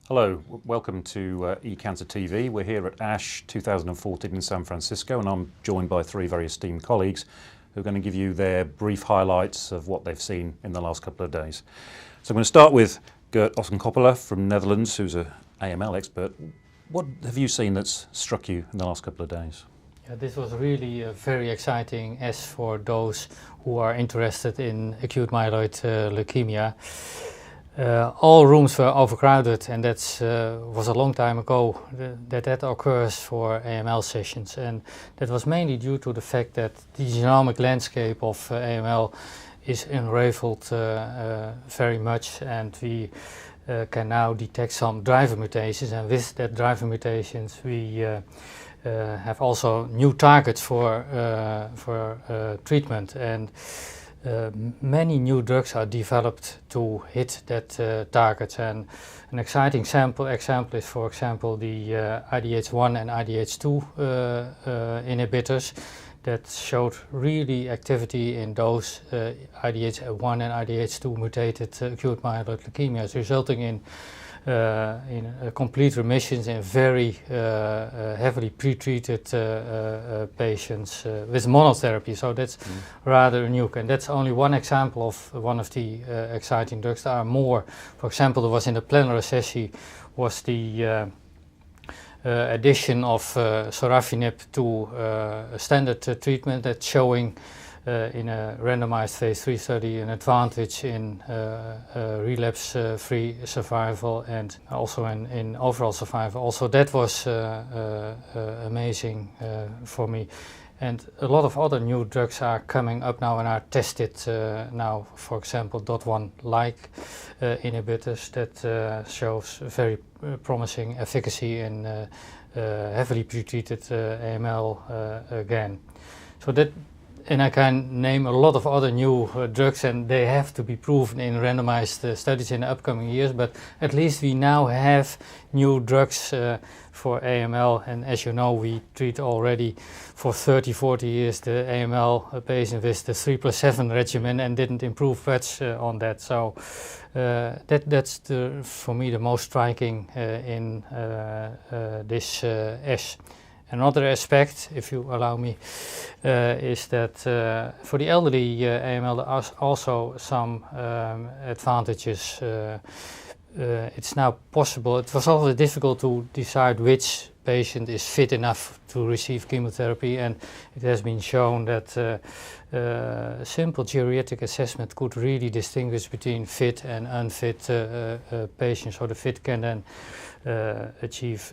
Hello, welcome to ecancertv. We're here at ASH 2014 in San Francisco, and I'm joined by three very esteemed colleagues who are going to give you their brief highlights of what they've seen in the last couple of days. So I'm going to start with Prof Ossenkoppele from Netherlands, who's an AML expert. What have you seen that's struck you in the last couple of days? Yeah, this was really very exciting as for those who are interested in acute myeloid leukemia. All rooms were overcrowded, and that was a long time ago that occurs for AML sessions, and that was mainly due to the fact that the genomic landscape of AML is unraveled very much, and we can now detect some driver mutations, and with that driver mutations we have also new targets for treatment, and many new drugs are developed to hit that target. And an exciting example is, for example, the IDH1 and IDH2 inhibitors that showed really activity in those IDH1 and IDH2 mutated acute myeloid leukemias, resulting in complete remissions in very heavily pretreated patients with monotherapy. So that's rather unique, and that's only one example of one of the exciting drugs. There are more. For example, there was in the plenary session was the addition of sorafenib to a standard treatment that's showing in a randomized phase 3 study an advantage in relapse-free survival and also in overall survival. Also that was amazing for me. And a lot of other new drugs are coming up now and are tested now, for example DOT1-like inhibitors that shows very promising efficacy in heavily pretreated AML again. So that. And I can name a lot of other new drugs, and they have to be proven in randomized studies in the upcoming years, but at least we now have new drugs for AML, and as you know, we treat already for 30-40 years the AML patient with the 3+7 regimen and didn't improve much on that. So that's for me the most striking in this ASH. Another aspect, if you allow me, is that for the elderly AML there are also some advantages. It's now possible. It was always difficult to decide which patient is fit enough to receive chemotherapy, and it has been shown that simple geriatric assessment could really distinguish between fit and unfit patients. So the fit can then achieve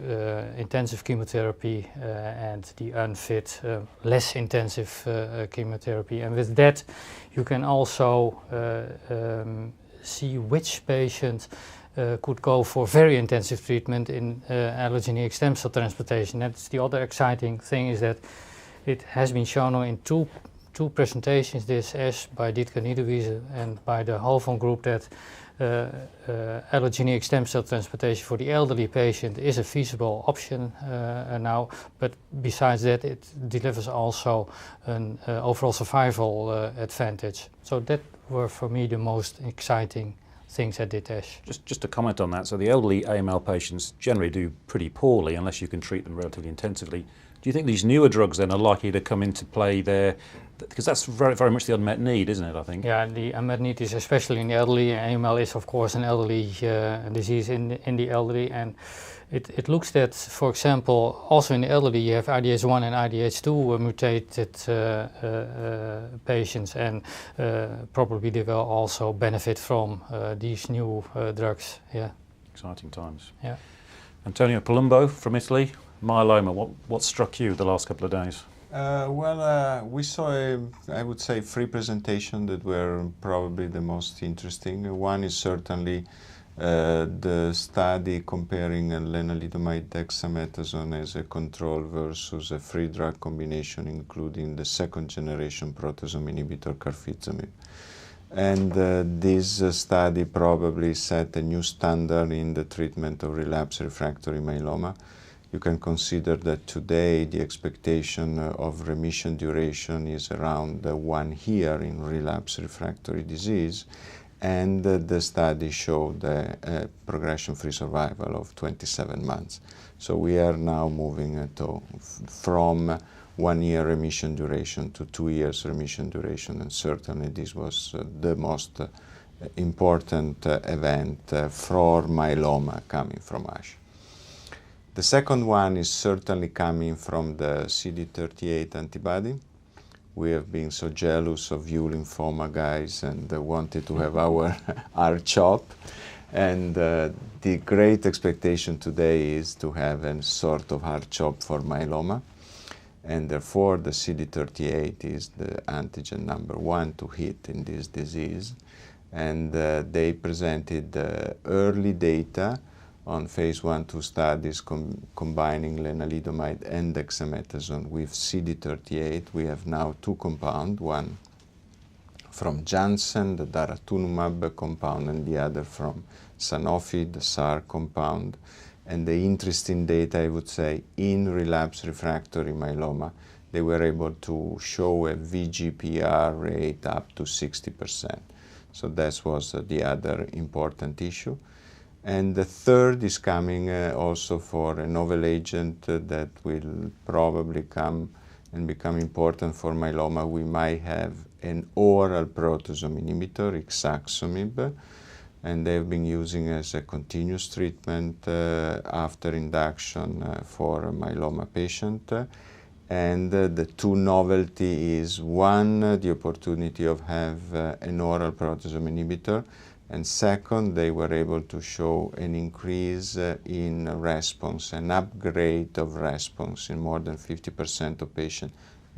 intensive chemotherapy and the unfit less intensive chemotherapy, and with that you can also see which patient could go for very intensive treatment in allogeneic stem cell transplantation. That's the other exciting thing, is that it has been shown in two presentations this ASH by Dietger Niederwiese and by the Halfon group that allogeneic stem cell transplantation for the elderly patient is a feasible option now, but besides that it delivers also an overall survival advantage. So that were for me the most exciting things at this ASH. Just to comment on that, so the elderly AML patients generally do pretty poorly unless you can treat them relatively intensively. Do you think these newer drugs then are likely to come into play there? Because that's very, very much the unmet need, isn't it, I think? Yeah, the unmet need is especially in the elderly. AML is of course an elderly disease in the elderly, and it looks that, for example, also in the elderly you have IDH1 and IDH2 mutated patients, and probably they will also benefit from these new drugs. Yeah. Exciting times. Yeah. Prof Palumbo from Italy, myeloma. What struck you the last couple of days? We saw, I would say, 3 presentations that were probably the most interesting. One is certainly the study comparing lenalidomide dexamethasone as a control versus a free drug combination, including the second generation proteasome inhibitor carfilzomib. And this study probably set a new standard in the treatment of relapse refractory myeloma. You can consider that today the expectation of remission duration is around 1 year in relapse refractory disease, and the study showed a progression-free survival of 27 months. So we are now moving from 1 year remission duration to 2 years remission duration, and certainly this was the most important event for myeloma coming from ASH. The second one is certainly coming from the CD38 antibody. We have been so jealous of you lymphoma guys and wanted to have our R-CHOP. And the great expectation today is to have a sort of R-CHOP for myeloma. And therefore the CD38 is the antigen number 1 to hit in this disease. And they presented early data on phase 1-2 studies combining lenalidomide and dexamethasone with CD38. We have now 2 compounds, one from Janssen, the daratumumab compound, and the other from Sanofi, the SAR compound. And the interesting data, I would say, in relapse refractory myeloma, they were able to show a VGPR rate up to 60%. So that was the other important issue. And the third is coming also for a novel agent that will probably come and become important for myeloma. We might have an oral proteasome inhibitor, ixazomib, and they've been using as a continuous treatment after induction for a myeloma patient. And the two novelty is one, the opportunity of have an oral proteasome inhibitor, and second, they were able to show an increase in response, an upgrade of response in more than 50% of patients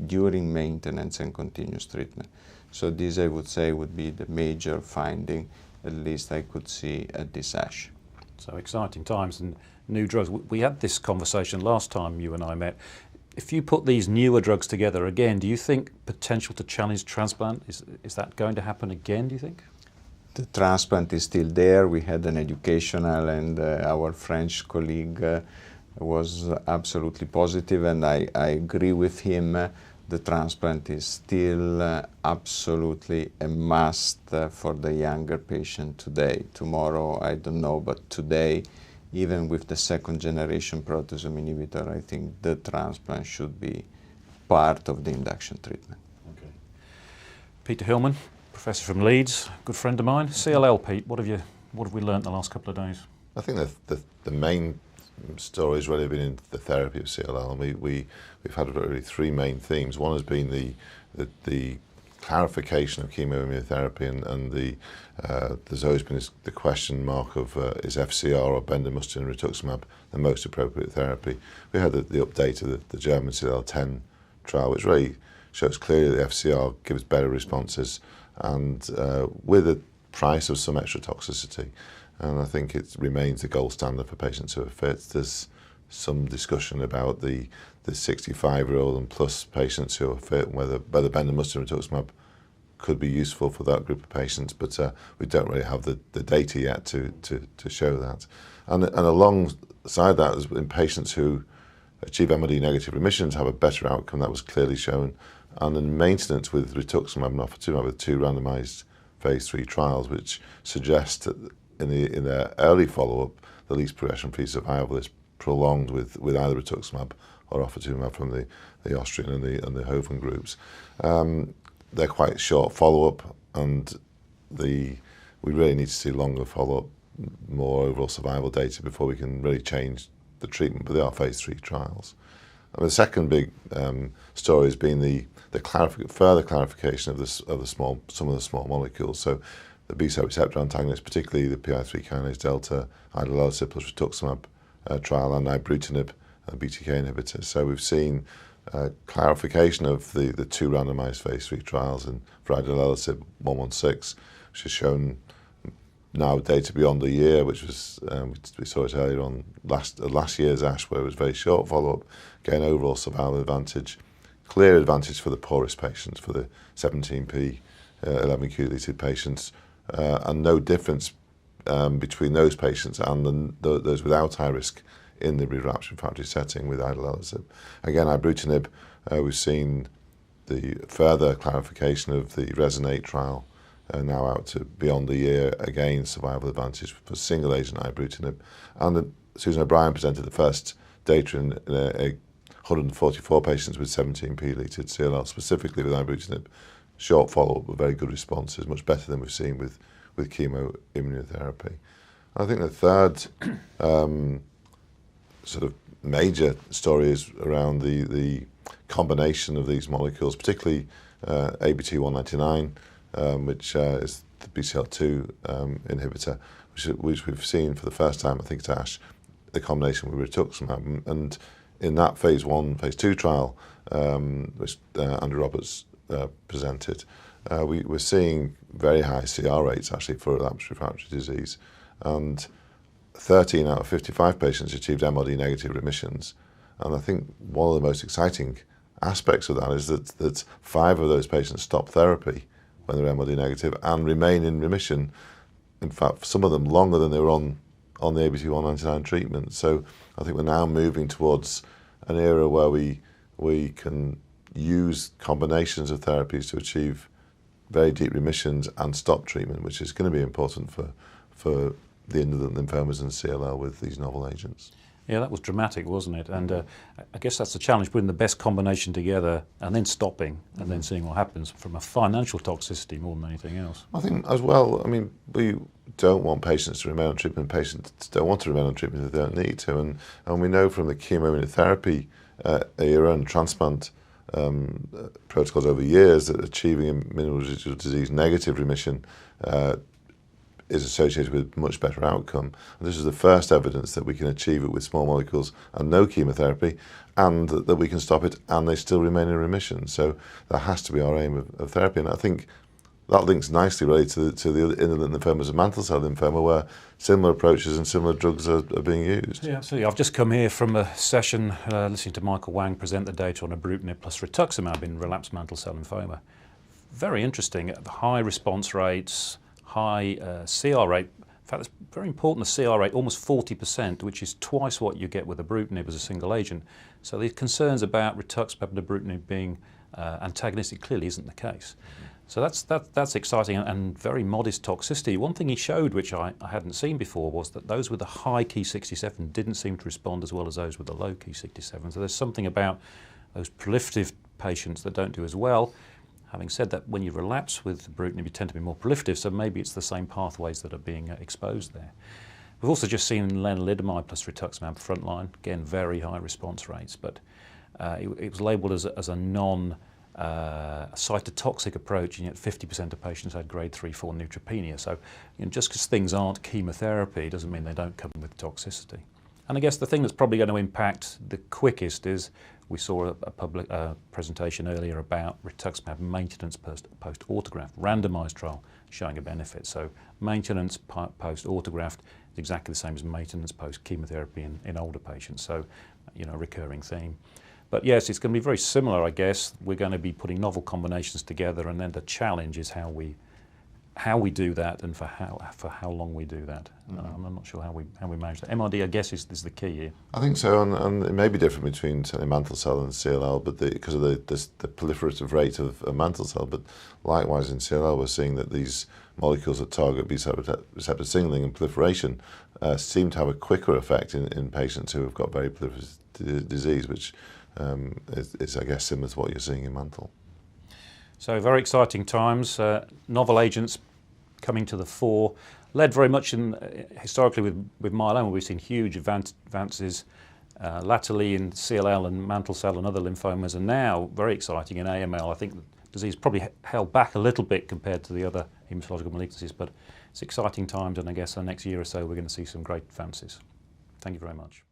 during maintenance and continuous treatment. So this, I would say, would be the major finding, at least I could see at this ASH. So exciting times and new drugs. We had this conversation last time you and I met. If you put these newer drugs together again, do you think potential to challenge transplant, is that going to happen again, do you think? The transplant is still there. We had an educational, and our French colleague was absolutely positive, and I agree with him. The transplant is still absolutely a must for the younger patient today. Tomorrow, I don't know, but today, even with the second generation proteasome inhibitor, I think the transplant should be part of the induction treatment. Okay. Peter Hillmen, professor from Leeds, good friend of mine. CLL, Pete, what have we learnt the last couple of days? I think the main story has really been in the therapy of CLL, and we've had really 3 main themes. One has been the clarification of chemoimmunotherapy, and there's always been the question mark of is FCR or bendamustine rituximab the most appropriate therapy. We had the update of the German CLL-10 trial, which really shows clearly that FCR gives better responses, and with a price of some extra toxicity. And I think it remains the gold standard for patients who are fit. There's some discussion about the 65-year-old and plus patients who are fit, whether bendamustine rituximab could be useful for that group of patients, but we don't really have the data yet to show that. And alongside that, in patients who achieve MRD negative remissions have a better outcome. That was clearly shown. And in maintenance with rituximab and ofatumumab with 2 randomized phase 3 trials, which suggest that in the early follow-up, the least progression-free survival is prolonged with either rituximab or ofatumumab from the Austrian and the Hoven groups. They're quite short follow-up, and we really need to see longer follow-up, more overall survival data before we can really change the treatment, but they are phase 3 trials. And the second big story has been the further clarification of some of the small molecules. So the B-cell receptor antagonists, particularly the PI3 kinase delta, idelalisib plus rituximab trial, and ibrutinib, BTK inhibitors. So we've seen clarification of the 2 randomized phase 3 trials, and for idelalisib 116, which has shown now data beyond a year, which was we saw it earlier on last year's ASH, where it was very short follow-up, again overall survival advantage, clear advantage for the poorest patients, for the 17p 11q deleted patients, and no difference between those patients and those without high risk in the relapsed refractory setting with idelalisib. Again, ibrutinib, we've seen the further clarification of the RESONATE trial now out to beyond a year, again survival advantage for single agent ibrutinib. And Susan O'Brien presented the first data in 144 patients with 17p deleted CLL, specifically with ibrutinib. Short follow-up, but very good responses, much better than we've seen with chemoimmunotherapy. I think the third sort of major story is around the combination of these molecules, particularly ABT-199, which is the BCL2 inhibitor, which we've seen for the first time, I think, at ASH, the combination with rituximab. And in that phase 1, phase 2 trial, which Andrew Roberts presented, we're seeing very high CR rates actually for relapsed refractory disease, and 13 out of 55 patients achieved MRD negative remissions. And I think one of the most exciting aspects of that is that 5 of those patients stopped therapy when they're MRD negative and remain in remission. In fact, some of them longer than they were on the ABT-199 treatment. So I think we're now moving towards an era where we can use combinations of therapies to achieve very deep remissions and stop treatment, which is going to be important for the indolent lymphomas and CLL with these novel agents. Yeah, that was dramatic, wasn't it? And I guess that's the challenge, putting the best combination together and then stopping and then seeing what happens from a financial toxicity more than anything else. I think as well, I mean, we don't want patients to remain on treatment. Patients don't want to remain on treatment if they don't need to. And we know from the chemoimmunotherapy era and transplant protocols over years that achieving a minimal residual disease negative remission is associated with much better outcome. And this is the first evidence that we can achieve it with small molecules and no chemotherapy, and that we can stop it and they still remain in remission. So that has to be our aim of therapy. And I think that links nicely really to the indolent lymphomas of mantle cell lymphoma, where similar approaches and similar drugs are being used. Yeah, absolutely. I've just come here from a session listening to Michael Wang present the data on ibrutinib plus rituximab in relapsed mantle cell lymphoma. Very interesting. High response rates, high CR rate. In fact, it's very important, the CR rate, almost 40%, which is twice what you get with ibrutinib as a single agent. So the concerns about rituximab and ibrutinib being antagonistic clearly isn't the case. So that's exciting and very modest toxicity. One thing he showed, which I hadn't seen before, was that those with a high Ki67 didn't seem to respond as well as those with a low Ki67. So there's something about those proliferative patients that don't do as well. Having said that, when you relapse with ibrutinib, you tend to be more proliferative, so maybe it's the same pathways that are being exposed there. We've also just seen lenalidomide plus rituximab frontline, again, very high response rates, but it was labelled as a cytotoxic approach, and yet 50% of patients had grade 3/4 neutropenia. So just because things aren't chemotherapy doesn't mean they don't come with toxicity. And I guess the thing that's probably going to impact the quickest is we saw a public presentation earlier about rituximab maintenance post-autograft, randomised trial showing a benefit. So maintenance post-autograft is exactly the same as maintenance post-chemotherapy in older patients. So, a recurring theme. But yes, it's going to be very similar, I guess. We're going to be putting novel combinations together, and then the challenge is how we do that and for how long we do that. I'm not sure how we manage that. MRD, I guess, is the key here. I think so, and it may be different between mantle cell and CLL, but because of the proliferative rate of mantle cell. But likewise in CLL, we're seeing that these molecules that target B cell receptor signaling and proliferation seem to have a quicker effect in patients who have got very proliferative disease, which is, I guess, similar to what you're seeing in mantle. So very exciting times, novel agents coming to the fore, led very much historically with myeloma. We've seen huge advances latterly in CLL and mantle cell and other lymphomas, and now very exciting in AML. I think the disease probably held back a little bit compared to the other hematological malignancies, but it's exciting times, and I guess the next year or so we're going to see some great advances. Thank you very much.